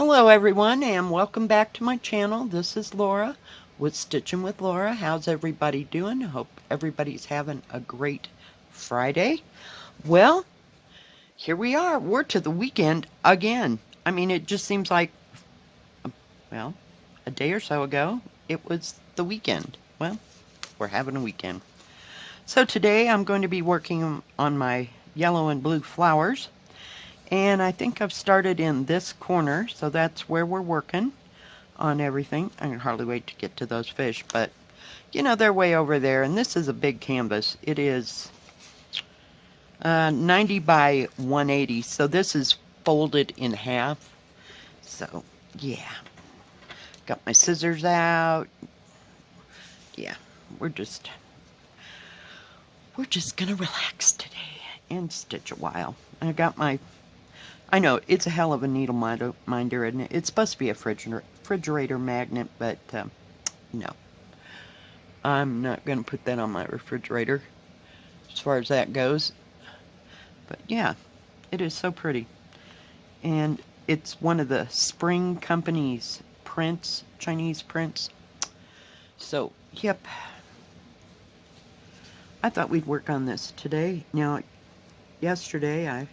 Hello everyone and welcome back to my channel. This is Laura with Stitchin with Laura. How's everybody doing? I hope everybody's having a great Friday. Well, here we are. We're to the weekend again. I mean, it just seems like, well, a day or so ago, it was the weekend. Well, we're having a weekend. So today I'm going to be working on my yellow and blue flowers. And I think I've started in this corner, so that's where we're working on everything. I can hardly wait to get to those fish, but you know, they're way over there, and this is a big canvas. It is 90 by 180, so this is folded in half. So, yeah. Got my scissors out. Yeah, we're just gonna relax today and stitch a while. I know, it's a hell of a needle minder, isn't it? It's supposed to be a refrigerator magnet, but no. I'm not going to put that on my refrigerator as far as that goes. But yeah, it is so pretty. And it's one of the Spring Company's prints, Chinese prints. So, yep. I thought we'd work on this today. Now, yesterday I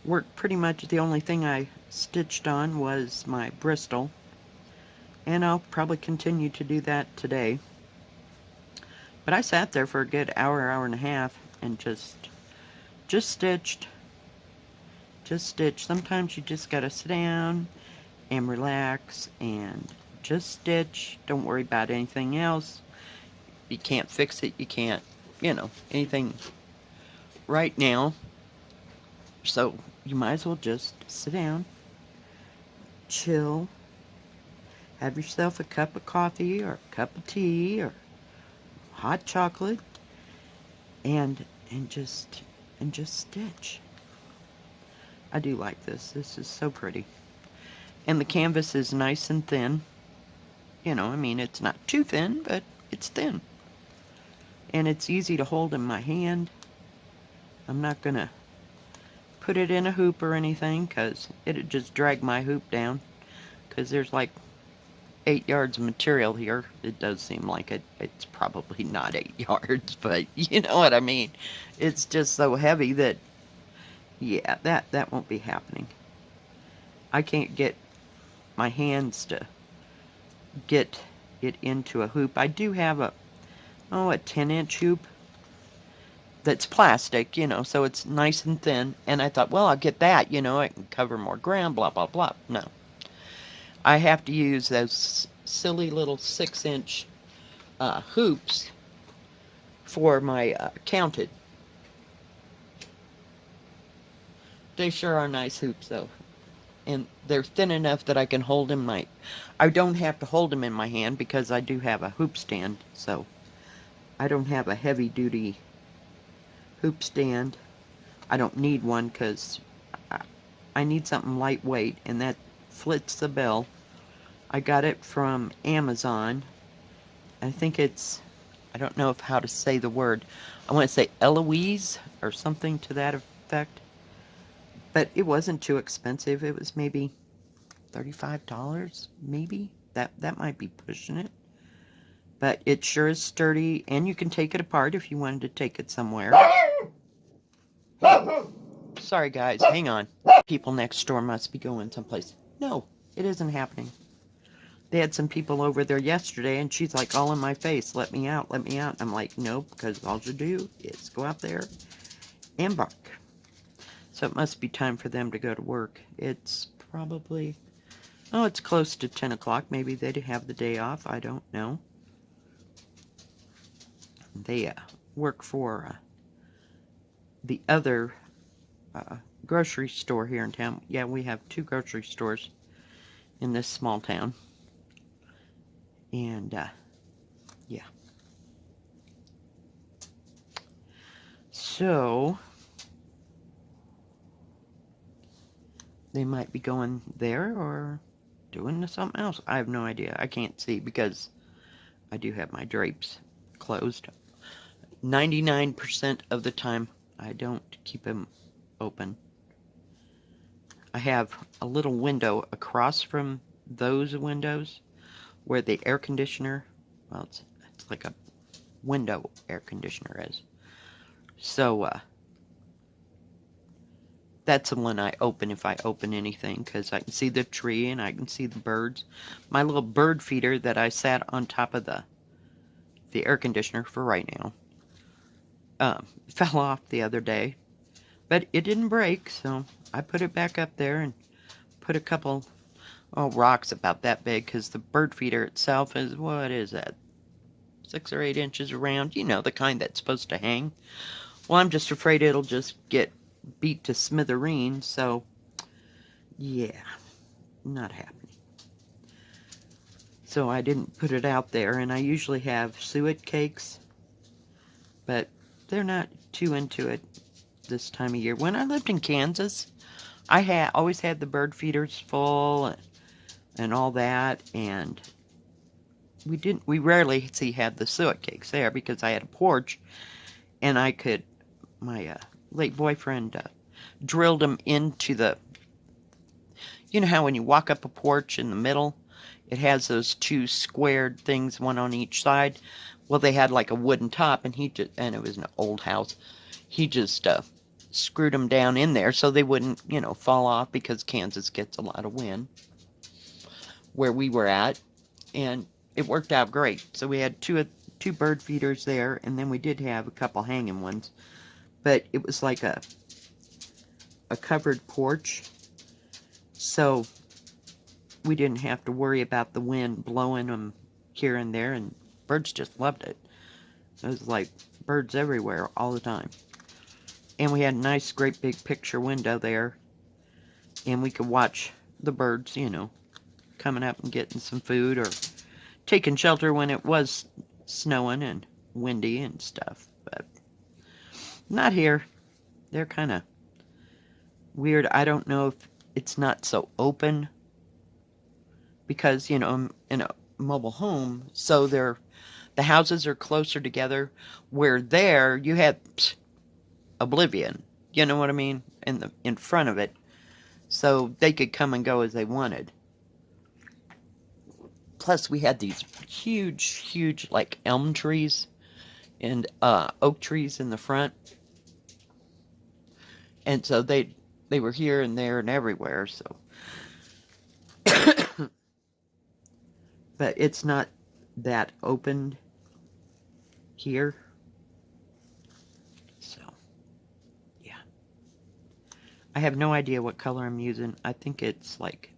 worked pretty much, the only thing I stitched on was my Bristol. And I'll probably continue to do that today. But I sat there for a good hour and a half and just stitched. Just stitch. Sometimes you just gotta sit down and relax and just stitch. Don't worry about anything else. You can't fix it. You can't, anything right now. So you might as well just sit down, chill, have yourself a cup of coffee or a cup of tea or hot chocolate and just stitch. I do like this. This is so pretty. And the canvas is nice and thin. I mean, it's not too thin, but it's thin. And it's easy to hold in my hand. I'm not going to put it in a hoop or anything because it'd just drag my hoop down. Because there's like 8 yards of material here. It does seem like it. It's probably not 8 yards, but you know what I mean. It's just so heavy that, yeah, that won't be happening. I can't get my hands to get it into a hoop. I do have a 10-inch hoop that's plastic, so it's nice and thin. And I thought, well, I'll get that, I can cover more ground, blah, blah, blah. No. I have to use those silly little 6-inch hoops for my counted. They sure are nice hoops, though. And they're thin enough that I can hold them I don't have to hold them in my hand because I do have a hoop stand, so I don't have a heavy-duty hoop stand. I don't need one because I need something lightweight, and that fits the bill. I got it from Amazon. I think it's, I don't know how to say the word. I want to say Eloise or something to that effect. But it wasn't too expensive. It was maybe $35, maybe. That might be pushing it. But it sure is sturdy, and you can take it apart if you wanted to take it somewhere. Sorry, guys. Hang on. People next door must be going someplace. No, it isn't happening. They had some people over there yesterday, and she's like all in my face, let me out, let me out. I'm like, nope, because all you do is go out there and bark. So it must be time for them to go to work. It's probably, it's close to 10 o'clock. Maybe they'd have the day off. I don't know. They work for the other grocery store here in town. Yeah, we have 2 grocery stores in this small town. And, yeah. So, they might be going there or doing something else. I have no idea. I can't see because I do have my drapes closed. 99% of the time, I don't keep them open. I have a little window across from those windows where the air conditioner, well, it's like a window air conditioner is. So, that's the one I open if I open anything, because I can see the tree and I can see the birds. My little bird feeder that I sat on top of the air conditioner for right now fell off the other day, but it didn't break, so I put it back up there and put a couple rocks about that big, because the bird feeder itself is, what is that, 6 or 8 inches around, you know, the kind that's supposed to hang. Well, I'm just afraid it'll just get beat to smithereens, so yeah, not happening. So I didn't put it out there, and I usually have suet cakes, but they're not too into it this time of year. When I lived in Kansas, I always had the bird feeders full and all that, and we rarely had the suet cakes there because I had a porch, and my late boyfriend drilled them into the, you know how when you walk up a porch in the middle, it has those 2 squared things, one on each side. Well, they had like a wooden top, and and it was an old house. He just screwed them down in there so they wouldn't, fall off, because Kansas gets a lot of wind where we were at, and it worked out great. So we had two bird feeders there, and then we did have a couple hanging ones, but it was like a covered porch, so we didn't have to worry about the wind blowing them here and there, and birds just loved it. It was like birds everywhere all the time. And we had a nice, great big picture window there, and we could watch the birds, coming up and getting some food or taking shelter when it was snowing and windy and stuff. But not here. They're kind of weird. I don't know if it's not so open because, I'm in a mobile home, so the houses are closer together, where there you had oblivion, you know what I mean, in front of it, so they could come and go as they wanted. Plus we had these huge like elm trees and oak trees in the front, and so they were here and there and everywhere, so but it's not that open here. So, yeah. I have no idea what color I'm using. I think it's like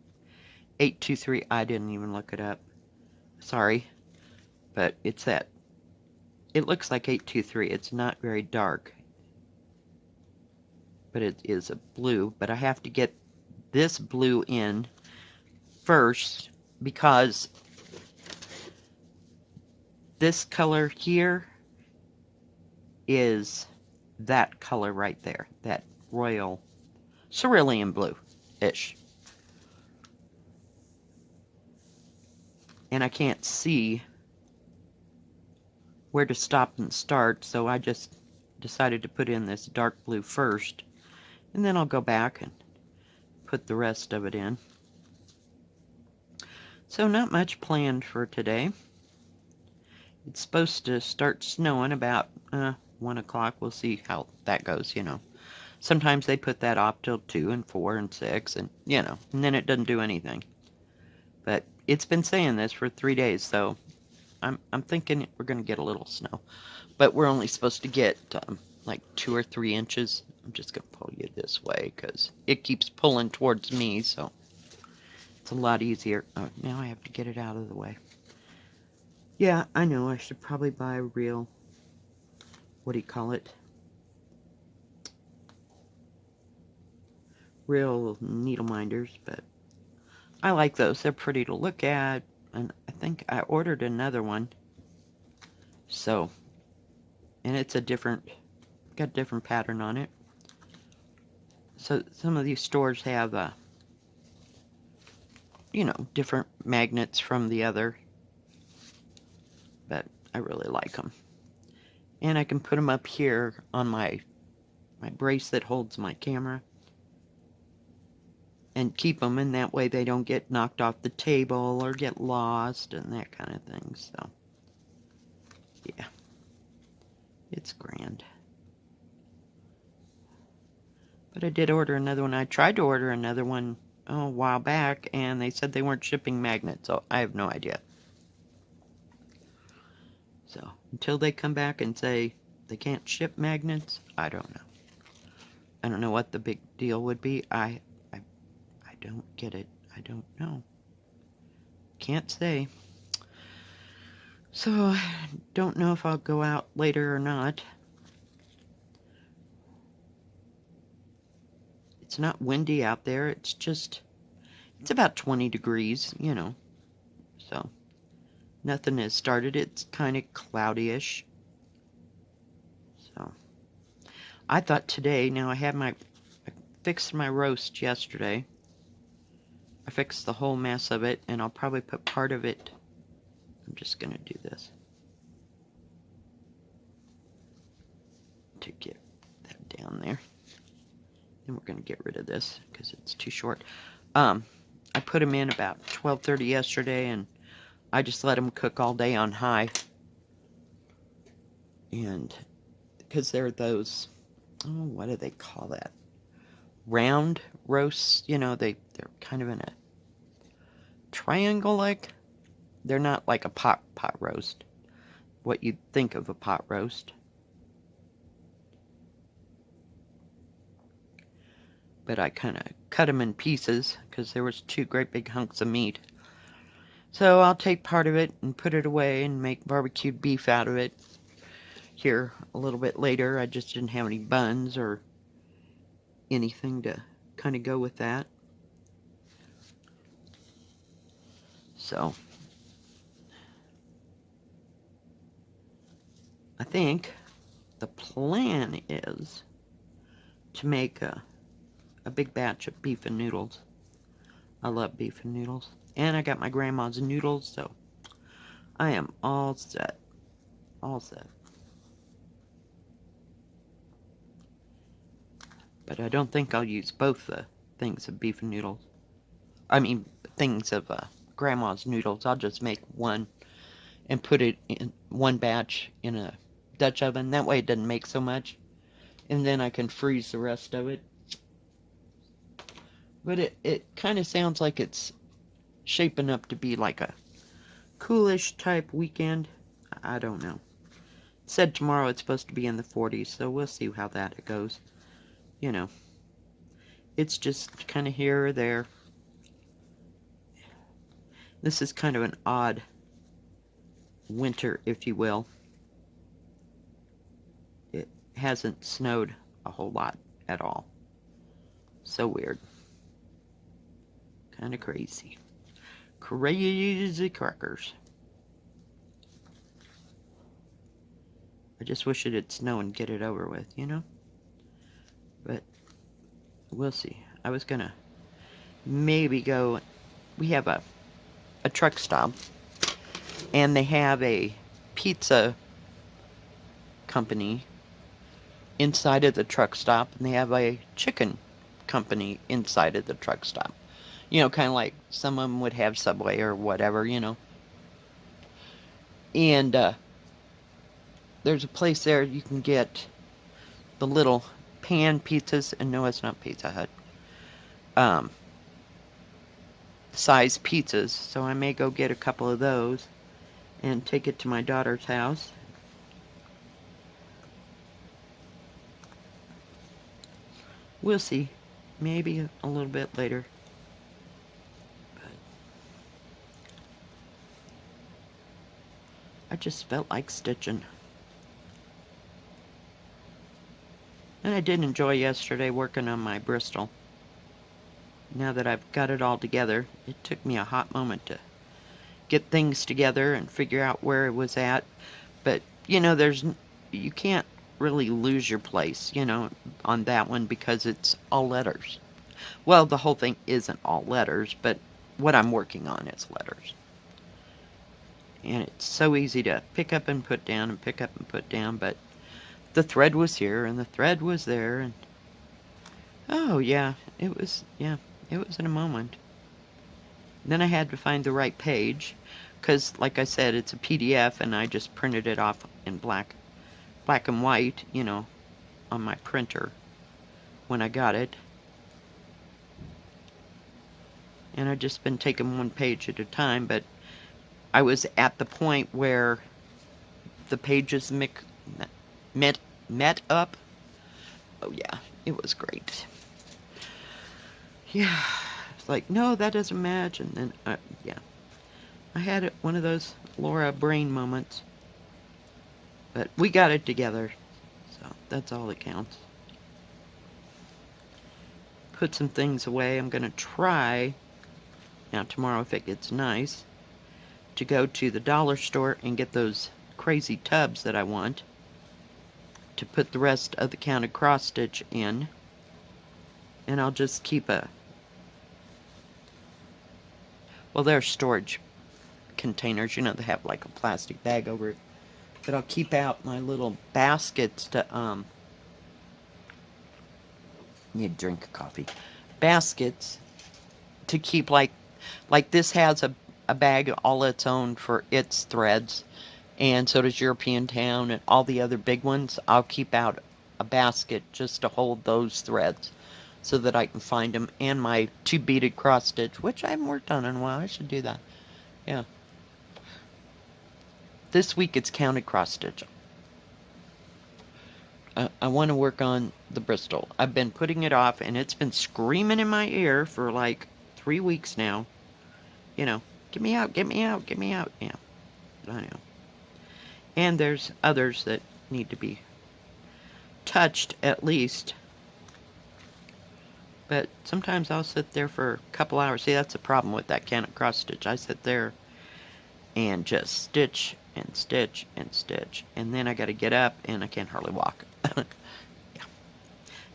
823. I didn't even look it up. Sorry. But it's that. It looks like 823. It's not very dark. But it is a blue. But I have to get this blue in first, because this color here is that color right there, that royal cerulean blue-ish. And I can't see where to stop and start, so I just decided to put in this dark blue first, and then I'll go back and put the rest of it in. So not much planned for today. It's supposed to start snowing about 1 o'clock. We'll see how that goes, Sometimes they put that off till 2 and 4 and 6, and, and then it doesn't do anything. But it's been saying this for 3 days, so I'm thinking we're going to get a little snow. But we're only supposed to get like 2 or 3 inches. I'm just going to pull you this way, because it keeps pulling towards me, so it's a lot easier. Oh, now I have to get it out of the way. Yeah, I know, I should probably buy a real, what do you call it? Real needle minders, but I like those. They're pretty to look at, and I think I ordered another one. So, and it's got a different pattern on it. So some of these stores have, different magnets from the other. But I really like them. And I can put them up here on my brace that holds my camera. and keep them, and that way they don't get knocked off the table or get lost and that kind of thing. So, yeah, it's grand. But I did order another one. I tried to order another one a while back, and they said they weren't shipping magnets, so I have no idea. So, until they come back and say they can't ship magnets, I don't know. I don't know what the big deal would be. I don't get it. I don't know. Can't say. So, I don't know if I'll go out later or not. It's not windy out there. It's about 20 degrees, you know. So, nothing has started. It's kind of cloudy-ish. So, I thought today, now I fixed my roast yesterday. I fixed the whole mess of it, and I'll probably put part of it. I'm just going to do this to get that down there. Then we're going to get rid of this because it's too short. I put them in about 12:30 yesterday, and I just let them cook all day on high. And because they're those, what do they call that? Round roasts, you know, they're kind of in a triangle like. They're not like a pot roast, what you'd think of a pot roast. But I kind of cut them in pieces because there was 2 great big hunks of meat. So I'll take part of it and put it away and make barbecued beef out of it here a little bit later. I just didn't have any buns or anything to kind of go with that. So I think the plan is to make a big batch of beef and noodles. I love beef and noodles. And I got my grandma's noodles, so I am all set. All set. But I don't think I'll use both the things of beef and noodles. I mean, things of grandma's noodles. I'll just make one and put it in one batch in a Dutch oven. That way it doesn't make so much. And then I can freeze the rest of it. But it kind of sounds like it's shaping up to be like a coolish type weekend. I don't know. It said tomorrow it's supposed to be in the 40s, so we'll see how that goes. You know, it's just kind of here or there. This is kind of an odd winter, if you will. It hasn't snowed a whole lot at all. So weird. Kind of crazy. Crazy crackers. I just wish it'd snow and get it over with, you know? But we'll see. I was gonna maybe go. We have a truck stop, and they have a pizza company inside of the truck stop, and they have a chicken company inside of the truck stop. You know, kind of like some of them would have Subway or whatever, you know. And there's a place there you can get the little pan pizzas, and no, it's not Pizza Hut. Size pizzas, so I may go get a couple of those and take it to my daughter's house. We'll see. Maybe a little bit later. But I just felt like stitching. And I did enjoy yesterday working on my Bristol. Now that I've got it all together, it took me a hot moment to get things together and figure out where it was at. But, you know, you can't really lose your place, you know, on that one because it's all letters. Well, the whole thing isn't all letters, but what I'm working on is letters. And it's so easy to pick up and put down and pick up and put down, but the thread was here and the thread was there, and oh yeah, it was, yeah, It was in a moment. Then I had to find the right page, because, like I said, it's a PDF, and I just printed it off in black and white, on my printer when I got it. And I've just been taking one page at a time, but I was at the point where the pages met up. Oh yeah, it was great. Yeah, it's like, no, that doesn't match, and then yeah, I had one of those Lora brain moments, but we got it together, so that's all that counts. Put some things away. I'm gonna try now tomorrow, if it gets nice, to go to the dollar store and get those crazy tubs that I want to put the rest of the counted cross stitch in, and I'll just keep they're storage containers, they have like a plastic bag over it, but I'll keep out my little baskets to need a drink of coffee, baskets to keep, like this has a bag all its own for its threads, and so does European Town and all the other big ones. I'll keep out a basket just to hold those threads so that I can find them, and my 2 beaded cross stitch, which I haven't worked on in a while. I should do that. Yeah. This week it's counted cross stitch. I want to work on the Bristol. I've been putting it off, and it's been screaming in my ear for like 3 weeks now. Get me out, get me out, get me out. Yeah, I know. And there's others that need to be touched at least. But sometimes I'll sit there for a couple hours. See, that's the problem with that counted cross stitch. I sit there and just stitch and stitch and stitch, and then I got to get up, and I can't hardly walk. Yeah.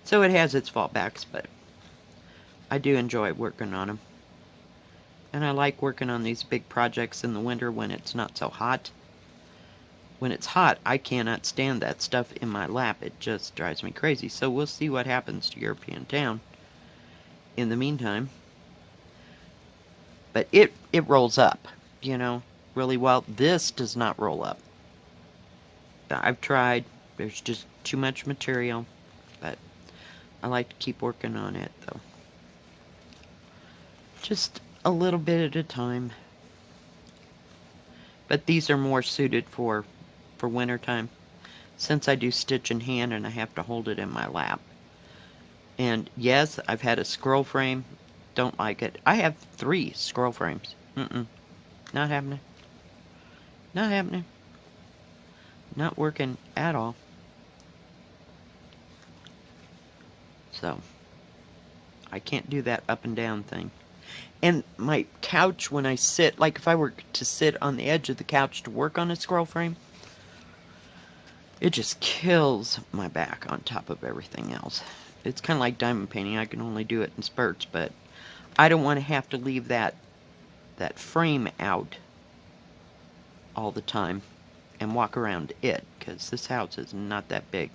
So it has its fallbacks, but I do enjoy working on them. And I like working on these big projects in the winter when it's not so hot. When it's hot, I cannot stand that stuff in my lap. It just drives me crazy. So we'll see what happens to European Town in the meantime. But it rolls up, really well. This does not roll up. I've tried. There's just too much material. But I like to keep working on it, though. Just a little bit at a time. But these are more suited for winter time, since I do stitch in hand and I have to hold it in my lap. And yes, I've had a scroll frame. Don't like it. I have 3 scroll frames. Not happening. Not happening. Not working at all. So I can't do that up and down thing. And my couch, when I sit, like if I were to sit on the edge of the couch to work on a scroll frame, it just kills my back on top of everything else. It's kind of like diamond painting. I can only do it in spurts, but I don't want to have to leave that frame out all the time and walk around it, because this house is not that big.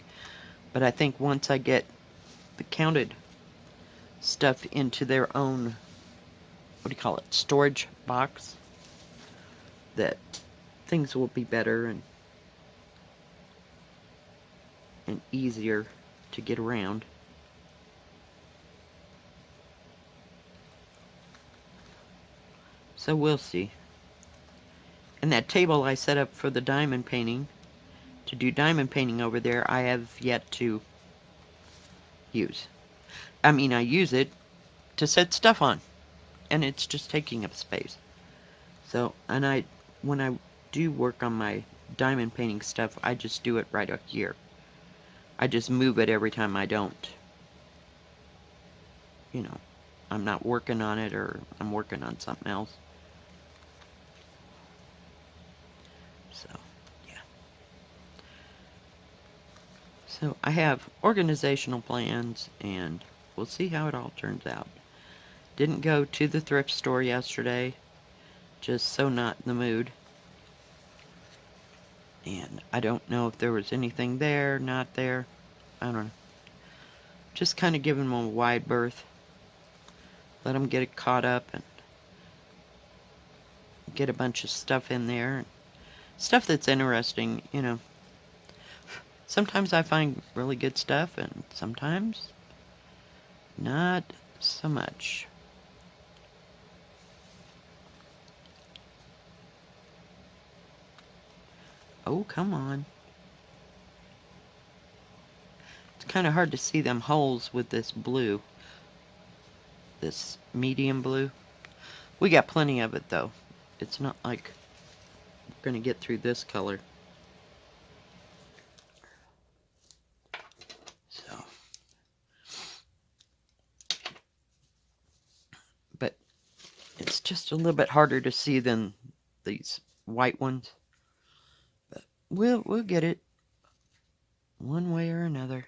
But I think once I get the counted stuff into their own, storage box, that things will be better and easier to get around. So we'll see. And that table I set up for the diamond painting, to do diamond painting over there, I have yet to use. I mean, I use it to set stuff on, and it's just taking up space. So, and when I do work on my diamond painting stuff, I just do it right up here. I just move it every time I don't. I'm not working on it, or I'm working on something else. So, yeah. So I have organizational plans, and we'll see how it all turns out. Didn't go to the thrift store yesterday. Just so not in the mood. And I don't know if there was anything there, not there. I don't know. Just kind of giving them a wide berth. let them get it caught up and get a bunch of stuff in there. Stuff that's interesting, you know. Sometimes I find really good stuff, and sometimes not so much. Oh, come on. It's kind of hard to see them holes with this blue. This medium blue. We got plenty of it, though. It's not like we're going to get through this color. So. But it's just a little bit harder to see than these white ones. But we'll get it one way or another.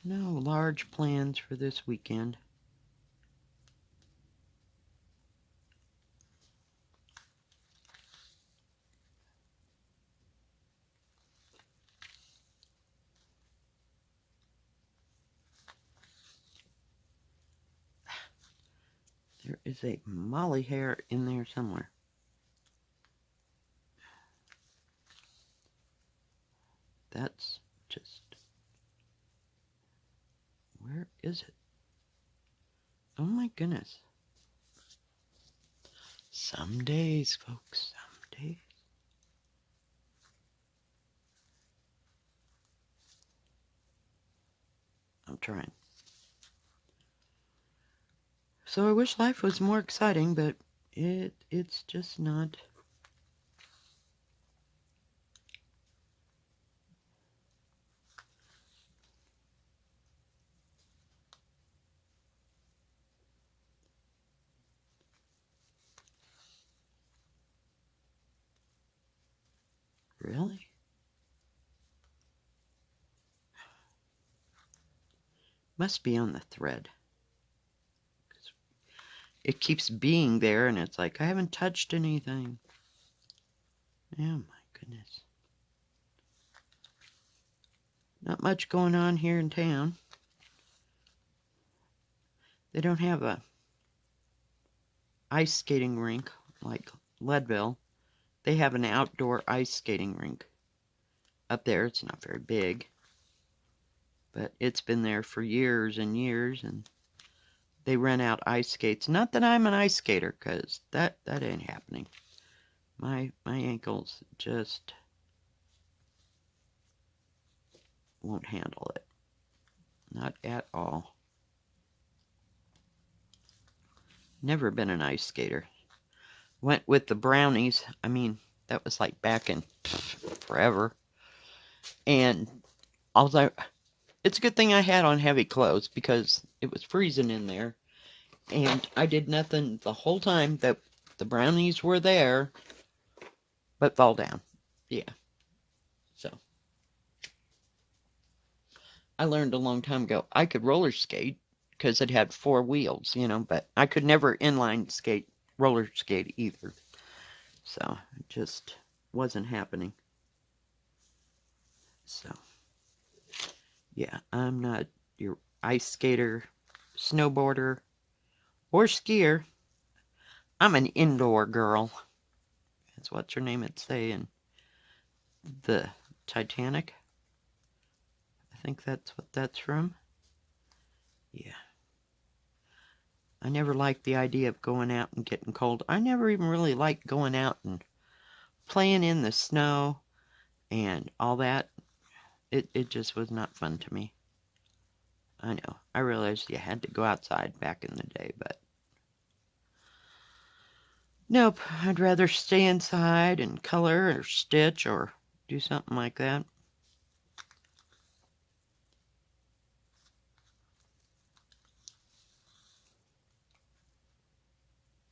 No large plans for this weekend. There is a molly hair in there somewhere. That's just... Where is it? Oh my goodness. Some days, folks, some days. I'm trying. So I wish life was more exciting, but it's just not. Really? Must be on the thread. It keeps being there, and it's like, I haven't touched anything. Oh my goodness. Not much going on here in town. They don't have a ice skating rink like Leadville. They have an outdoor ice skating rink. Up there, it's not very big. But it's been there for years and years, and they rent out ice skates. Not that I'm an ice skater, because that ain't happening. My ankles just won't handle it. Not at all. Never been an ice skater. Went with the brownies. I mean, that was like back in forever. And it's a good thing I had on heavy clothes because it was freezing in there. And I did nothing the whole time that the brownies were there but fall down. Yeah. So I learned a long time ago I could roller skate because it had 4 wheels, you know, but I could never inline skate, roller skate either. So it just wasn't happening. So yeah, I'm not your ice skater, snowboarder, or skier. I'm an indoor girl. That's what's her name it say in the Titanic. I think that's what that's from. Yeah. I never liked the idea of going out and getting cold. I never even really liked going out and playing in the snow and all that. It just was not fun to me. I know. I realized you had to go outside back in the day, but nope. I'd rather stay inside and color or stitch or do something like that.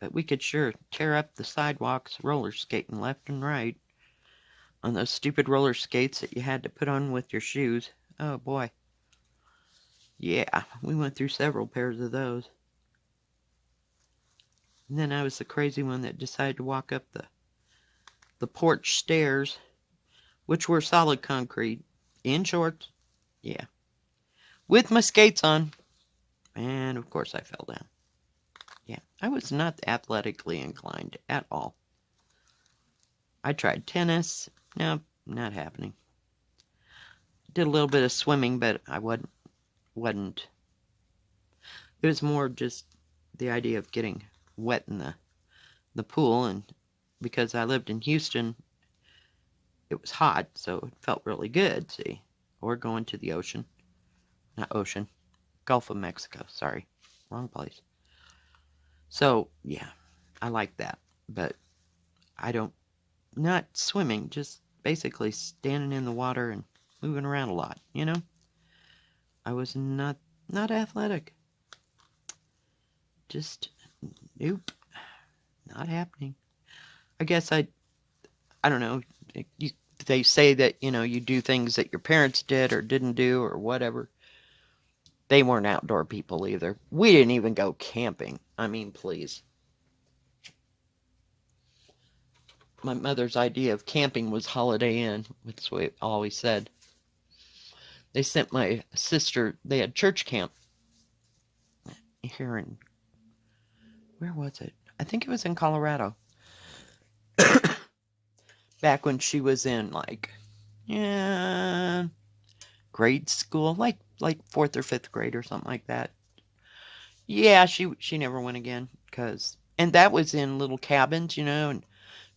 But we could sure tear up the sidewalks roller skating left and right on those stupid roller skates that you had to put on with your shoes. Oh boy. Yeah, we went through several pairs of those. And then I was the crazy one that decided to walk up the porch stairs, which were solid concrete, in shorts. Yeah. With my skates on. And of course I fell down. Yeah, I was not athletically inclined at all. I tried tennis. No, not happening. Did a little bit of swimming, but I wasn't. It was more just the idea of getting wet in the pool, and because I lived in Houston, it was hot, so it felt really good, see. Or going to the ocean. Not ocean. Gulf of Mexico, sorry. Wrong place. So, yeah, I like that. But I don't, not swimming, just basically standing in the water and moving around a lot, you know? I was not athletic. Just, nope, not happening. I guess I don't know, they say that, you do things that your parents did or didn't do or whatever. They weren't outdoor people either. We didn't even go camping. I mean, please. My mother's idea of camping was Holiday Inn. That's what it always said. They sent my sister, they had church camp here in, where was it? I think it was in Colorado. Back when she was in, like, yeah, grade school, like 4th or 5th grade or something like that. Yeah, she never went again, and that was in little cabins, and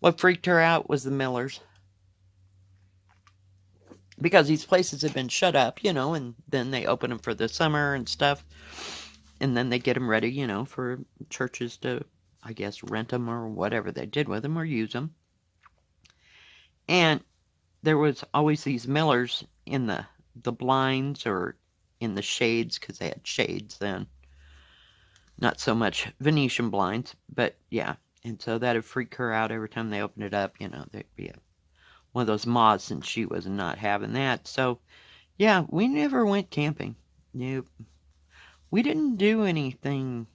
what freaked her out was the Millers. Because these places have been shut up, and then they open them for the summer and stuff. And then they get them ready, for churches to, I guess, rent them or whatever they did with them or use them. And there was always these Millers in the blinds or in the shades, because they had shades then. Not so much Venetian blinds, but yeah. And so that would freak her out every time they opened it up. There'd be one of those moths, and she was not having that. So, yeah, we never went camping. Nope. We didn't do anything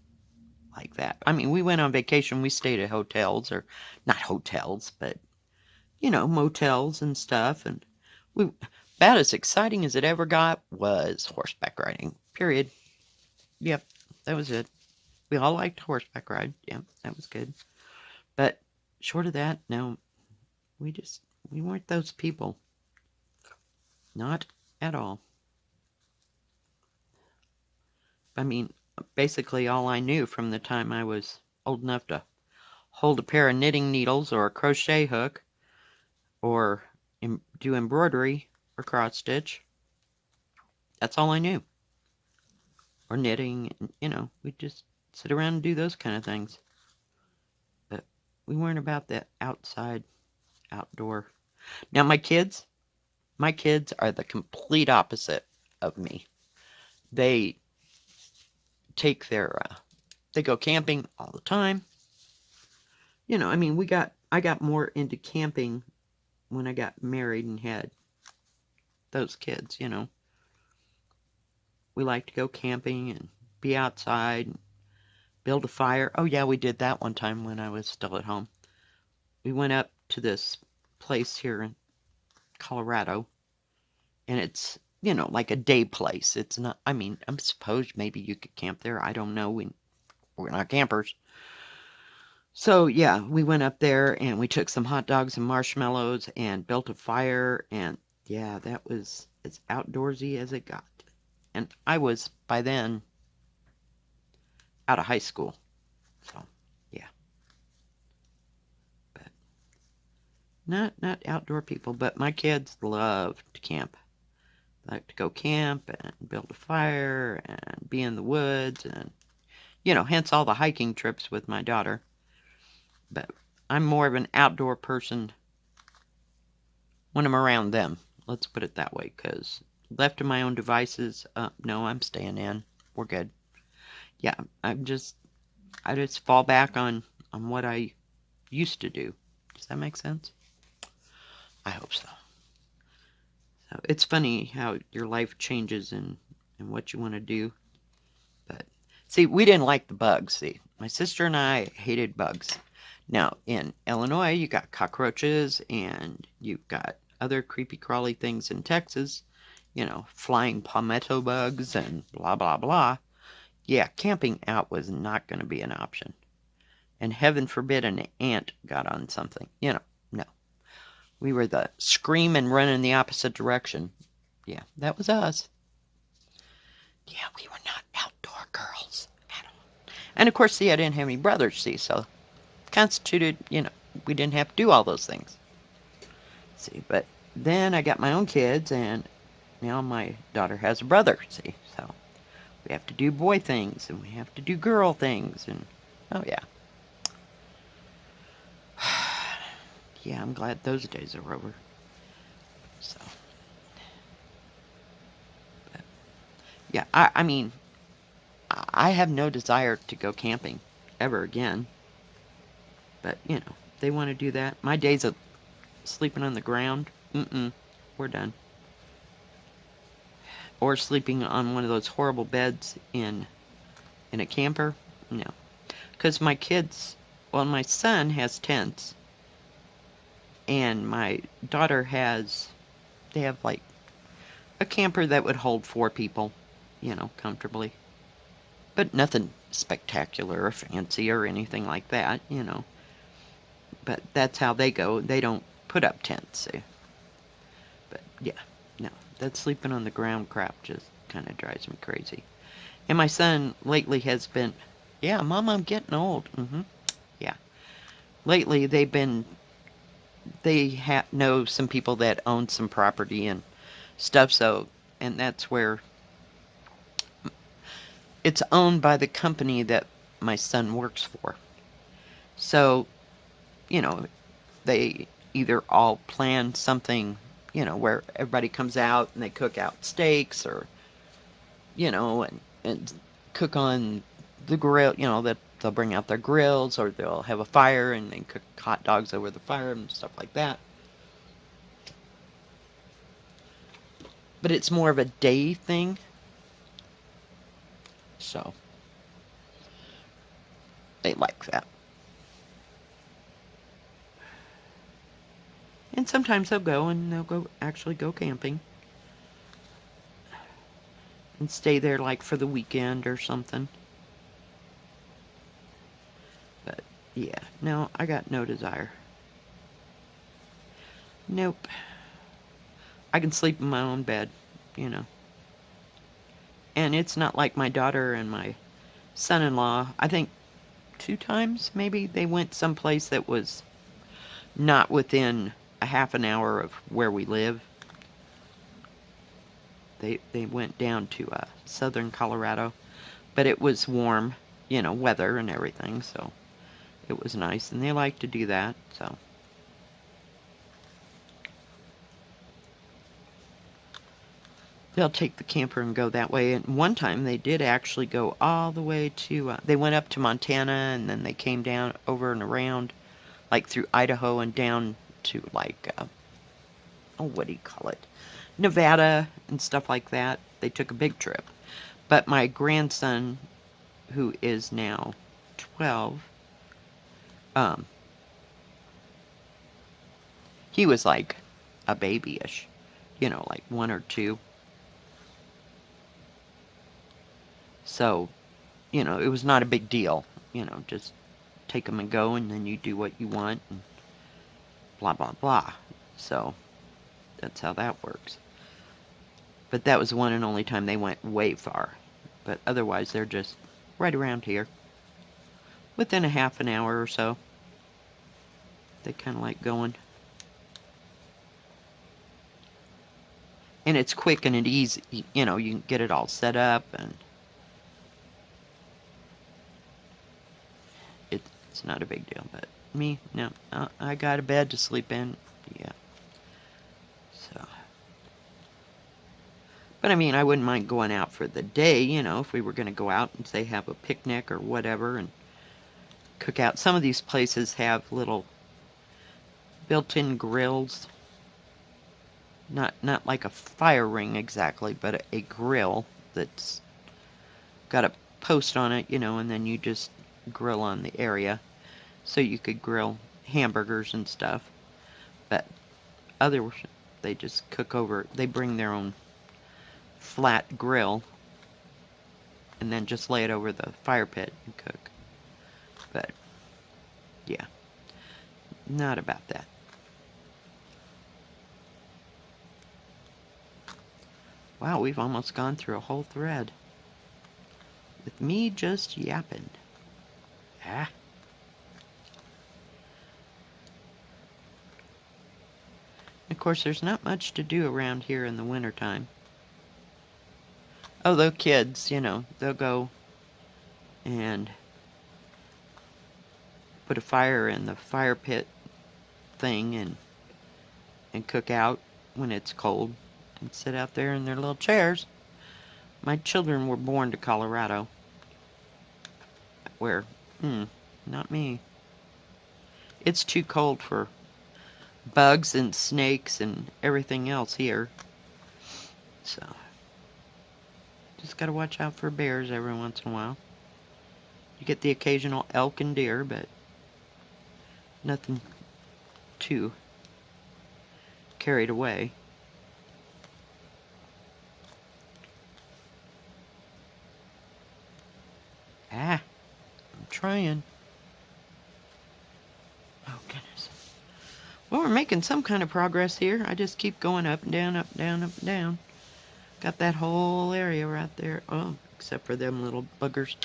like that. I mean, we went on vacation. We stayed at hotels, or not hotels, but, motels and stuff. And about as exciting as it ever got was horseback riding, period. Yep, that was it. We all liked horseback ride. Yeah, that was good. But short of that, no, we weren't those people. Not at all. I mean, basically all I knew from the time I was old enough to hold a pair of knitting needles or a crochet hook or do embroidery or cross stitch. That's all I knew. Or knitting, we'd just sit around and do those kind of things. But we weren't about that outdoor. Now my kids are the complete opposite of me. They they go camping all the time. I mean, I got more into camping when I got married and had those kids, We like to go camping and be outside and build a fire. Oh yeah, we did that one time when I was still at home. We went up to this place here in Colorado, and it's, like a day place. It's not, I mean, I'm supposed maybe you could camp there. I don't know. We're not campers. So, yeah, we went up there and we took some hot dogs and marshmallows and built a fire. And, yeah, that was as outdoorsy as it got. And I was, by then, out of high school. So, yeah. But not outdoor people, but my kids love to camp. They like to go camp and build a fire and be in the woods and, hence all the hiking trips with my daughter. But I'm more of an outdoor person when I'm around them. Let's put it that way, because left to my own devices, no, I'm staying in. We're good. Yeah, I just fall back on on what I used to do. Does that make sense? I hope so. So it's funny how your life changes and what you want to do. But see, we didn't like the bugs. See, my sister and I hated bugs. Now, in Illinois, you got cockroaches and you've got other creepy crawly things in Texas, flying palmetto bugs and blah, blah, blah. Yeah, camping out was not going to be an option. And heaven forbid an ant got on something. No. We were the scream and run in the opposite direction. Yeah, that was us. Yeah, we were not outdoor girls at all. And of course, see, I didn't have any brothers, see, so constituted, we didn't have to do all those things. See, but then I got my own kids, and now my daughter has a brother, see, so we have to do boy things, and we have to do girl things, and oh yeah. Yeah, I'm glad those days are over. So, but, yeah, I mean, I have no desire to go camping ever again. But, they want to do that. My days of sleeping on the ground, we're done. Or sleeping on one of those horrible beds in a camper, no. Because my son has tents. And my daughter they have like a camper that would hold 4 people, comfortably. But nothing spectacular or fancy or anything like that, But that's how they go. They don't put up tents, see. But yeah, no. That sleeping on the ground crap just kind of drives me crazy. And my son lately has been, yeah, Mom, I'm getting old. Yeah. Lately they know some people that own some property and stuff, and that's where it's owned by the company that my son works for. So, they either all plan something, where everybody comes out and they cook out steaks or, and cook on the grill, that they'll bring out their grills or they'll have a fire and they cook hot dogs over the fire and stuff like that. But it's more of a day thing. So, they like that. And sometimes they'll actually go camping. And stay there like for the weekend or something. But, yeah, no, I got no desire. Nope. I can sleep in my own bed, And it's not like my daughter and my son-in-law, I think 2 times maybe, they went someplace that was not within a half an hour of where we live. They went down to southern Colorado, but it was warm, weather and everything, so it was nice, and they like to do that, so. They'll take the camper and go that way. And one time they did actually go all the way to, they went up to Montana and then they came down over and around, like through Idaho and down to like, what do you call it? Nevada and stuff like that. They took a big trip. But my grandson, who is now 12, he was like a babyish, like 1 or 2. So, it was not a big deal. Just take them and go, and then you do what you want, and blah, blah, blah. So, that's how that works. But that was the one and only time they went way far. But otherwise, they're just right around here. Within a half an hour or so. They kind of like going. And it's quick and it's easy. You can get it all set up and it's not a big deal. But me, no. I got a bed to sleep in. Yeah. So. But I mean, I wouldn't mind going out for the day, if we were going to go out and say have a picnic or whatever and cook out. Some of these places have little built-in grills. Not like a fire ring exactly, but a grill that's got a post on it, you know, and then you just grill on the area. So you could grill hamburgers and stuff. But others, they just cook over, they bring their own flat grill and then just lay it over the fire pit and cook. But yeah, not about that. Wow, we've almost gone through a whole thread with me just yapping. Ah. Of course, there's not much to do around here in the wintertime. Oh, those kids, you know, they'll go and put a fire in the fire pit thing and cook out when it's cold and sit out there in their little chairs. My children were born to Colorado, where, not me. It's too cold for bugs and snakes and everything else here. So, just gotta watch out for bears every once in a while. You get the occasional elk and deer, but nothing too carried away. Ah, I'm trying. Oh, goodness. Well, we're making some kind of progress here. I just keep going up and down, up and down, up and down. Got that whole area right there. Oh, except for them little buggers.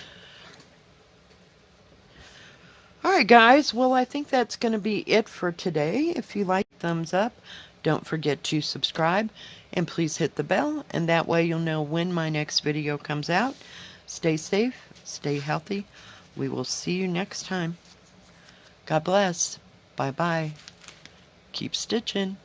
Alright guys, well I think that's going to be it for today. If you like, thumbs up. Don't forget to subscribe and please hit the bell, and that way you'll know when my next video comes out. Stay safe, stay healthy. We will see you next time. God bless. Bye bye. Keep stitching.